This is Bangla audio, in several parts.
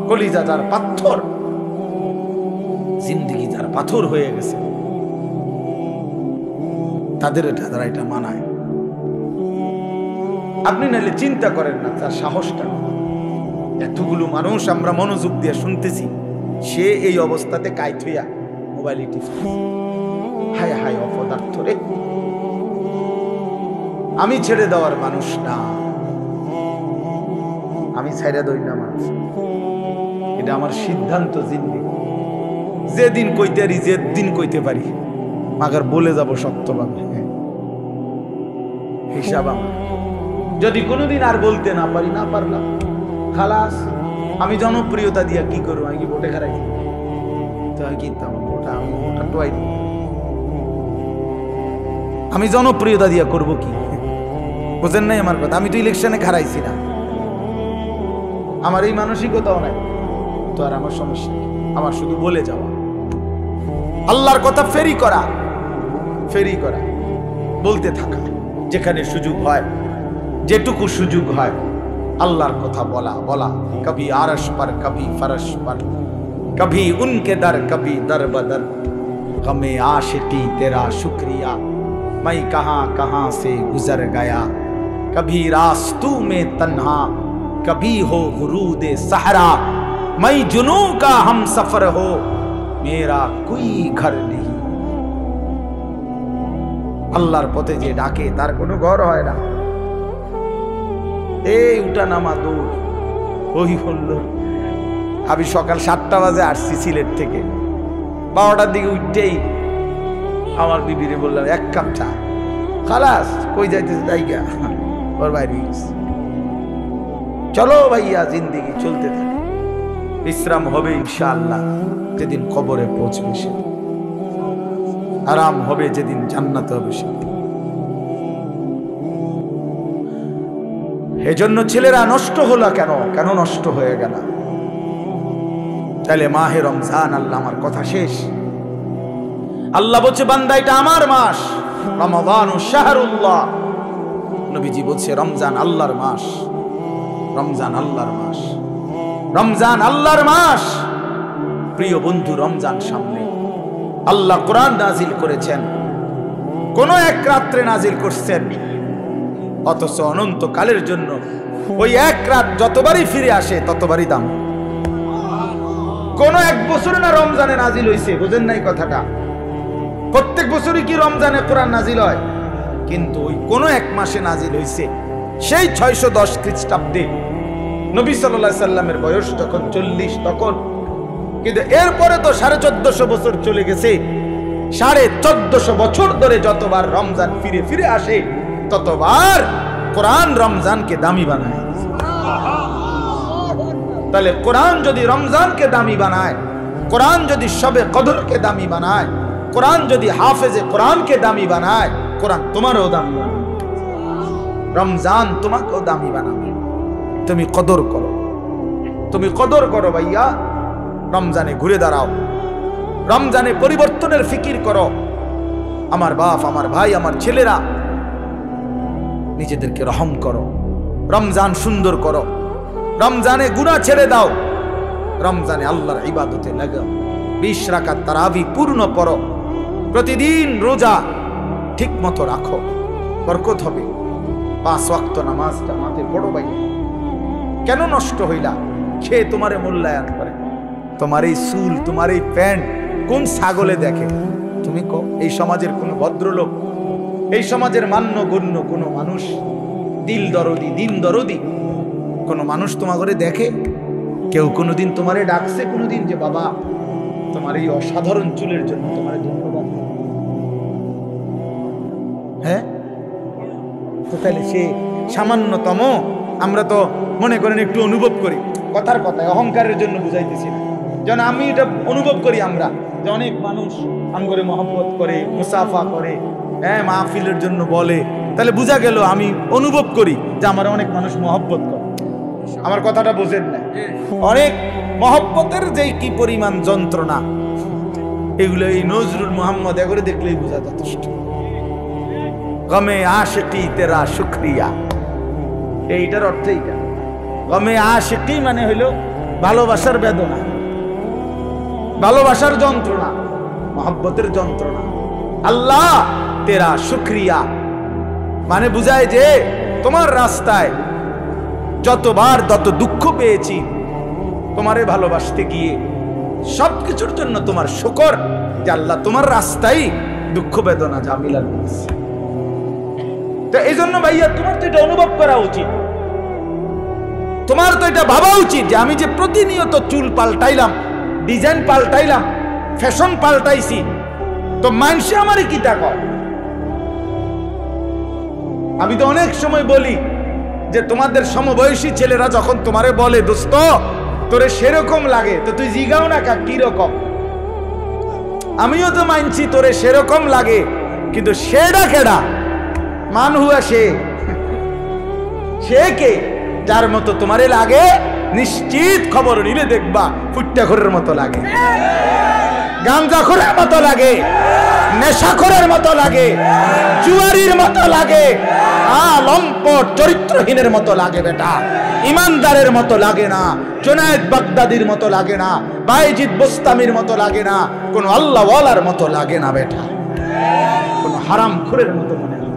কলিজা যার পাথর, জিন্দেগি যার পাথর হয়ে গেছে, তাদের যারা এটা মানায়। আপনি নাহলে চিন্তা করেন না তার সাহসটা। এতগুলো মানুষ আমরা মনোযোগ দিয়ে শুনতেছি, সে এই অবস্থাতে কাইত হইয়া মোবাইল টিপছে। হায় হায় অপদার্থ রে, আমি ছেড়ে দেওয়ার মানুষ না, আমি ছেড়ে দই না মানুষ। এটা আমার সিদ্ধান্ত জিন্দেগি। যেদিন কইতে পারি, যেদিন কইতে পারি, মাগার বলে যাব শক্তভাবে। হিসাব আমার। যদি কোনোদিন আর বলতে না পারি, না পারলাম খালাস। আমি জনপ্রিয়তা দিয়া কি করবো? আমি কি ভোটে খারাই? আমি জনপ্রিয়তা দিয়া করব কি? বুঝেন নাই আমার কথা? আমি তো ইলেকশনে খারাইছি না, আমার এই মানসিকতাও নাই, তো আর আমার সমস্যা নেই। আমার শুধু বলে যাওয়া, আল্লাহর কথা ফেরি করা, বলতে থাকা, যেখানে সুযোগ হয়, যেটুকু সুযোগ হয় আল্লাহর কথা বলা। কবি আরশ पर कभी फरश पर, कभी उनके दर कभी दर बदर, गमे आशिकी तेरा शुक्रिया, मैं कहां से गुजर गया, कभी रास्तों में तन्हा, कभी हो गुरूद सहरा, मैं जुनू का हम सफर हो, मेरा कोई घर नहीं। আল্লাহর পথে যে ডাকে তার কোনো ঘর হয় না। এই উঠা নামা দৌড়, ওই বললো। আমি সকাল 7টা বাজে আসছি সিলেট থেকে, 12টার দিকে উঠতেই আমার বিবিরে বললাম 1 কাপ চা। খালাস, কই যাইতেছে? জায়গা ওর বাইরে গেছে। চলো ভাইয়া, জিন্দেগি চলতে থাকে, বিশ্রাম হবে ইনশাআল্লাহ যেদিন কবরে পৌঁছবে, সে আরাম হবে যেদিন জান্নাতে হবে সে। এজন্য ছেলেরা নষ্ট হলো কেন নষ্ট হয়ে গেল? তাহলে মাহে রমজান, আল্লাহ আমার কথা শেষ। আল্লাহ বলছে বান্দা এটা আমার মাস, রমাদান শাহরুল্লাহ। নবীজি বলছে রমজান আল্লাহর মাস, রমজান আল্লাহর মাস, রমজান আল্লাহর মাস। প্রিয় বন্ধু, রমজান সামনে। আল্লাহ কোরআন নাজিল করেছেন, কোন এক রাত্রে নাজিল করছেন, অথচ অনন্তকালের জন্য ওই এক রাত যতবারই ফিরে আসে ততবারই দাম। কোন এক বছরে না রমজানে নাজিল হইছে, বুঝেন নাই কথাটা? প্রত্যেক বছরই কি রমজানে কোরআন নাজিল হয়? কিন্তু ওই কোন এক মাসে নাজিল হইছে, সেই 610 খ্রিস্টাব্দে নবী সাল্লাল্লাহু আলাইহি সাল্লামের বয়স যখন 40 তখন। কিন্তু এরপরে তো 1450 বছর চলে গেছে। 1450 বছর ধরে যতবার রমজান ফিরে ফিরে আসে ততবার কোরআন রমজানকে দামি বানায়। তাহলে কোরআন যদি রমজানকে দামি বানায়, কোরআন যদি শবে কদরকে দামি বানায়, কোরআন যদি হাফেজে কোরআনকে দামি বানায়, কোরআন তোমারও দামি বানাবে, রমজান তোমাকেও দামি বানাবে। তুমি কদর করো, তুমি কদর করো ভাইয়া। রমজানে ঘুরে দাঁড়াও, রমজানে পরিবর্তনের ফিকির করো। আমার বাপ, আমার ভাই, আমার ছেলেরা, নিজেদেরকে রহম করো, রমজান সুন্দর করো, রমজানে গুনাহ ছেড়ে দাও, রমজানে আল্লাহর ইবাদতে লাগাও। 20 রাকাত তারাবি পূর্ণ পড়ো, প্রতিদিন রোজা ঠিক মতো রাখো, বরকত হবে। 5 ওয়াক্ত নামাজটা মাঠে পড়ো ভাই। কেন নষ্ট হইলা? সে তোমারে মূল্যায়ন করে। তোমার এই চুল, তোমার এই প্যান্ট কোন ছাগলে দেখে? তুমি এই সমাজের কোন ভদ্রলোক, এই সমাজের মান্য গণ্য কোন মানুষ, দিল দরদি, দিন দরদি কোন মানুষ তোমার ঘরে দেখে? কেউ কোনোদিন তোমারে ডাকছে কোনোদিন যে বাবা তোমার এই অসাধারণ চুলের জন্য তোমার ধন্যবাদ? হ্যাঁ, তো তাহলে সে সামান্যতম, আমরা তো মনে করেন একটু অনুভব করি, কথার কথায় অহংকারের জন্য বুঝাইতেছি না, যেন আমি এটা অনুভব করি আমরা যে অনেক মানুষ আমগরে মহব্বত করে, মুসাফা করে, হ্যাঁ, মাহফিলের জন্য বলে, তাহলে বোঝা গেল আমি অনুভব করি যে আমার অনেক মানুষ মহব্বত করে। আমার কথাটা বোঝেন না? অনেক মহব্বতের যেই কি পরিমাণ যন্ত্রণা, এগুলো এই নজরুল মোহাম্মদ এগুলো দেখলেই বোঝা যথেষ্ট। গমে আশিকি তেরা শুকরিয়া, এইটার অর্থ এইটা। গমে আশিকি মানে হইল ভালোবাসার বেদনা, ভালোবাসার যন্ত্রণা, মহব্বতের যন্ত্রণা। আল্লাহ তেরা শুকরিয়া মানে বুঝায় যে তোমার রাস্তায় যতবার যত দুঃখ পেয়েছি তোমারে ভালোবাসতে গিয়ে, সবকিছুর জন্য তোমার শুকর যে আল্লাহ তোমার রাস্তায় দুঃখ বেদনা ঝামেলা দিয়েছে। তো এই জন্য ভাইয়া তোমার তো এটা অনুভব করা উচিত, তোমার তো এটা ভাবা উচিত যে আমি যে প্রতিনিয়ত চুল পাল্টাইলাম, ডিজাইন পাল্টাইলাম, ফ্যাশন পাল্টাইছি, তো মানুষে আমারে কি তা কয়? আমি তো অনেক সময় বলি যে তোমাদের সমবয়সী ছেলেরা যখন তোমারে বলে দোস্ত তোরে সেরকম লাগে, তো তুই জিগাও না কি রকম। আমিও তো মানছি তোরে সেরকম লাগে, কিন্তু সেটা কেডা? মান হুয়া সে কে? যার মতো তোমারে লাগে নিশ্চিত খবর নিলে দেখবা ফুট্টাখোরের মতো লাগে, গাঞ্জাখোরের মতো লাগে, নেশাখোরের মতো লাগে, জুয়ারির মতো লাগে, লম্পট চরিত্রহীনের মতো লাগে বেটা, ইমানদারের মতো লাগে না, জুনায়েদ বাগদাদির মতো লাগে না, বাইজিদ বোস্তামির মতো লাগে না, কোন আল্লাহওয়ালার মতো লাগে না বেটা, কোন হারামখোরের মতো মনে হয়,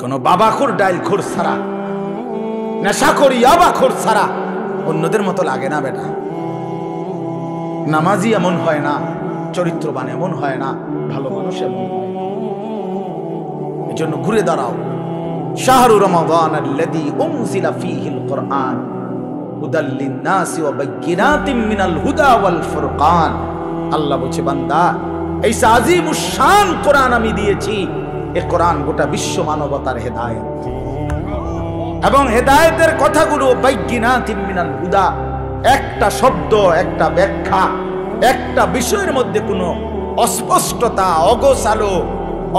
কোন বাবাখোর ডাইলখোর ছাড়া, নেশাখোর ইয়াবাখোর ছাড়া অন্যদের মতো লাগে না বেটা। নামাজি এমন হয় না, চরিত্রবান এমন হয় না, ভালো মানুষ এমন হয় না। এই জন্য ঘুরে দাঁড়াও। শাহরু রমাদান আল্লাযী উনজিলা ফীহিল কুরআন হুদাল লিন-নাসি ওয়া বায়্যিনাতিম মিনাল হুদা ওয়াল ফুরকান। আল্লাহ বলছে বান্দা এই আজিমুশ শান কোরআন আমি দিয়েছি, এই কোরআন গোটা বিশ্ব মানবতার হেদায়েত, এবং হেদায়েতের কথাগুলো বায়্যিনাতিম মিনাল হুদা, একটা শব্দ, একটা ব্যাখ্যা, একটা বিষয়ের মধ্যে কোনো অস্পষ্টতা, অগোছালো,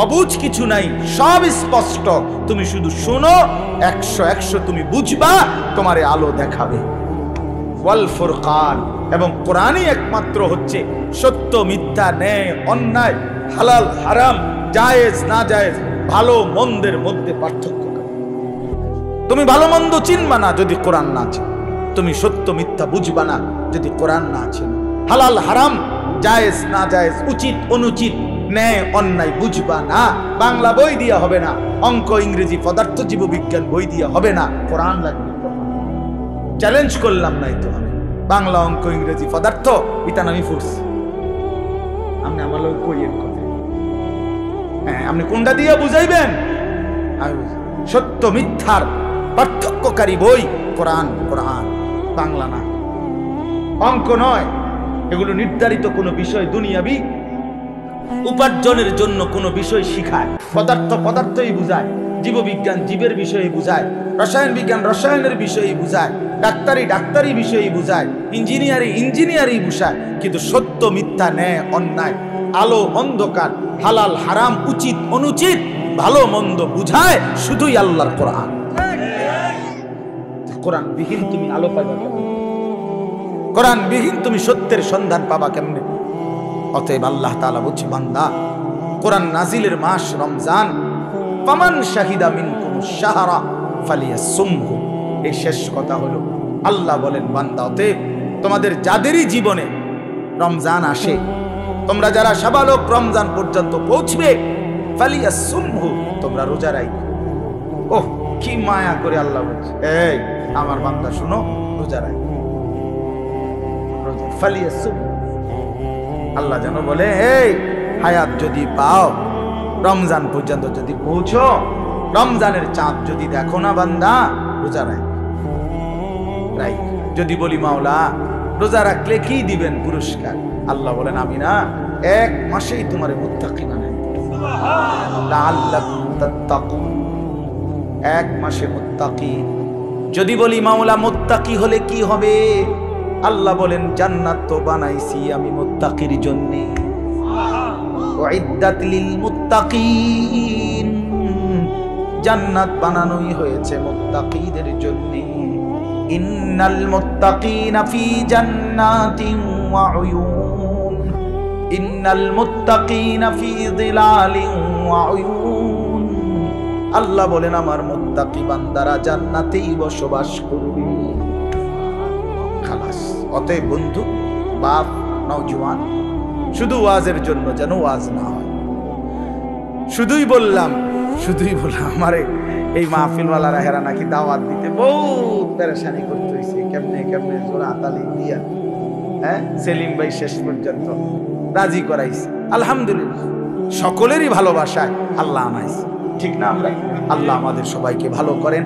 অবুঝ কিছু নাই, সব স্পষ্ট। তুমি শুধু শোনো, 100 তুমি বুঝবা, তোমারে আলো দেখাবে। ওয়াল ফুরকান, এবং কোরআনই একমাত্র হচ্ছে সত্য মিথ্যা, ন্যায় অন্যায়, হালাল হারাম, জায়েজ না জায়েজ, ভালো মন্দের মধ্যে পার্থক্য। তুমি ভালো মন্দ চিনবা না যদি কোরআন না চিনো, তুমি সত্য মিথ্যা বুঝবা না যদি কোরআন না চিনো, হালাল হারাম, জায়েজ না জায়েজ, উচিত অনুচিত, ন্যায় অন্যায় বুঝবা না। বাংলা বই দিয়া হবে না, অঙ্ক ইংরেজি পদার্থ জীববিজ্ঞান বই দিয়া হবে না, কোরআন লাগবে। চ্যালেঞ্জ করলাম নাই তো আমি, বাংলা অঙ্ক ইংরেজি পদার্থ ইতান আমি পড়ছি, আপনি আমার লোক কইয়েন কথা, হ্যাঁ আপনি কোনটা দিয়া বুঝাইবেন? সত্য মিথ্যার পার্থক্যকারী বই কোরআন, কোরআন, বাংলা না, অঙ্ক নয়। এগুলো নির্ধারিত কোনো বিষয়, দুনিয়াবি উপার্জনের জন্য কোনো বিষয় শিখায়। পদার্থ পদার্থই বুঝায়, জীববিজ্ঞান জীবের বিষয়ে বুঝায়, রসায়ন বিজ্ঞান রসায়নের বিষয়ে বুঝায়, ডাক্তারি ডাক্তারি বিষয়ে বুঝায়, ইঞ্জিনিয়ারিং ইঞ্জিনিয়ারিং বুঝায়। কিন্তু সত্য মিথ্যা, ন্যায় অন্যায়, আলো অন্ধকার, হালাল হারাম, উচিত অনুচিত, ভালো মন্দ বুঝায় শুধুই আল্লাহর কোরআন। কোরআন বিহীন তুমি আলো পাইবা কেমনে? কোরআন বিহীন তুমি সত্যের সন্ধান পাবা কেমনে? অতএব আল্লাহ তাআলা বলছে বান্দা কোরআন নাজিলের মাস রমজান, ফামান শাহিদা মিনকুমুশ শাহরা ফালিয়াসুমহু। এই শেষ কথা হলো আল্লাহ বলেন বান্দা অতএব তোমাদের যাদেরই জীবনে রমজান আসে, তোমরা যারা সাবালক রমজান পর্যন্ত পৌঁছবে, ফালিয়াসুমহু, তোমরা রোজা রাখো। ওহ কি মায়া করে আল্লাহ বলছে, এই আমার বান্দা শুনো, রোজা রাখো, রোজা ফালিয়াসুমহু। আল্লাহ যেন বলে এই হায়াত যদি পাও, রমজান পর্যন্ত যদি পৌঁছো, রমজানের চাঁদ যদি দেখো না বান্দা, রোজা রাখ। যদি বলি মাওলা রোজা রাখলে কি দিবেন পুরস্কার? আল্লাহ বলেন আমি না 1 মাসেই তোমারে মুত্তাকি বানাই দেব, লাআল্লাকুম তাত্তাকুন। 1 মাসে মুত্তাকি। যদি বলি মাওলা মুত্তাকি হলে কি হবে? আল্লাহ বলেন জান্নাত তো বানাইছি আমি মুত্তাকির জন্য, উইদ্দাত লিল মুত্তাকিন, জান্নাত বানানোই হয়েছে মুত্তাকিদের জন্য। ইন্নাল মুত্তাকিনা ফি জান্নাতিন ওয়া উয়ুন, ইন্নাল মুত্তাকিনা ফি যিলালিন ওয়া উয়ুন। আল্লাহ বলেন আমার মুত্তাকি বান্দারা জান্নাতেই বসবাস করবে। খালাস। অতএব বন্ধু, বাপ, নওজোয়ান, শুধু ওয়াজের জন্য যেন ওয়াজ না হয়। শুধুই বললাম আমারে এই মাহফিলওয়ালারা হেরা নাকি দাওয়াত দিতে বহুত পেরেশানি করতে হয়েছে, কেমনে জোড়া তালি দিয়া, হ্যাঁ, সেলিম ভাই শেষ পর্যন্ত রাজি করাইছে। আলহামদুলিল্লাহ, সকলেরই ভালোবাসায় আল্লাহ আনাইছে, ঠিক না? আমরা আল্লাহ আমাদের সবাইকে ভালো করেন,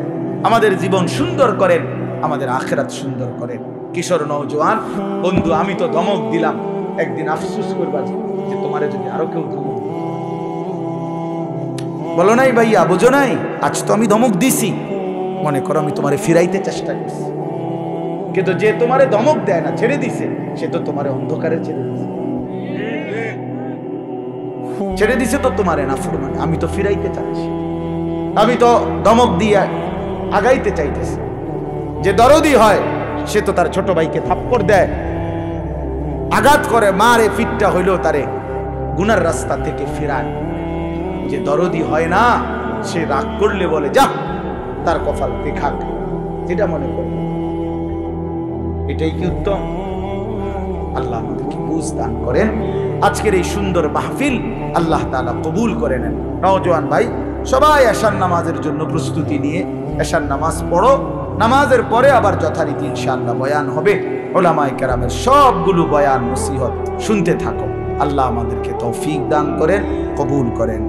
আমাদের জীবন সুন্দর করেন, আমাদের আখিরাত সুন্দর করেন। কিশোর নওজোয়ান বন্ধু, আমি তো ধমক দিলাম, একদিন আফসোস করবা যে তোমারে যদি আরো কেউ ধমক বলো নাই ভাইয়া, বোঝো নাই, আজ তো আমি ধমক দিছি, মনে করো আমি তোমারে ফিরাইতে চেষ্টা করছি, কিন্তু যে তোমারে ধমক দেয় না, ছেড়ে দিছে, সে তো তোমারে অন্ধকারে ছেড়ে দিছে তো তোমারে নাফরমানি। আমি তো ফিরাইতে চাচ্ছি, আমি তো ধমক দিয়ে আগাইতে চাইতেছি। যে দরদি হয় সে তো তার ছোট ভাইকে থাপ্পড় দেয়, আঘাত করে, মারে, ফিটটা হইলেও তারে গুনার রাস্তা থেকে ফিরায়। যে দরদি হয় না সে রাগ করলে বলে যা তার কপাল দেখাক, যেটা মনে করে। এটাই কি উত্তম? আল্লাহ আমাদেরকে বুঝ দান করেন। আজকের এই সুন্দর মাহফিল আল্লাহ তাআলা কবুল করে নেন। নওজোয়ান ভাই সবাই এশার নামাজের জন্য প্রস্তুতি নিয়ে এশার নামাজ পড়ো। নামাজের পরে আবার যথারীতি ইনশাআল্লাহ বয়ান হবে। উলামায়ে কেরামের সবগুলো বয়ান নসিহত শুনতে থাকো। আল্লাহ আমাদেরকে তৌফিক দান করেন, কবুল করেন।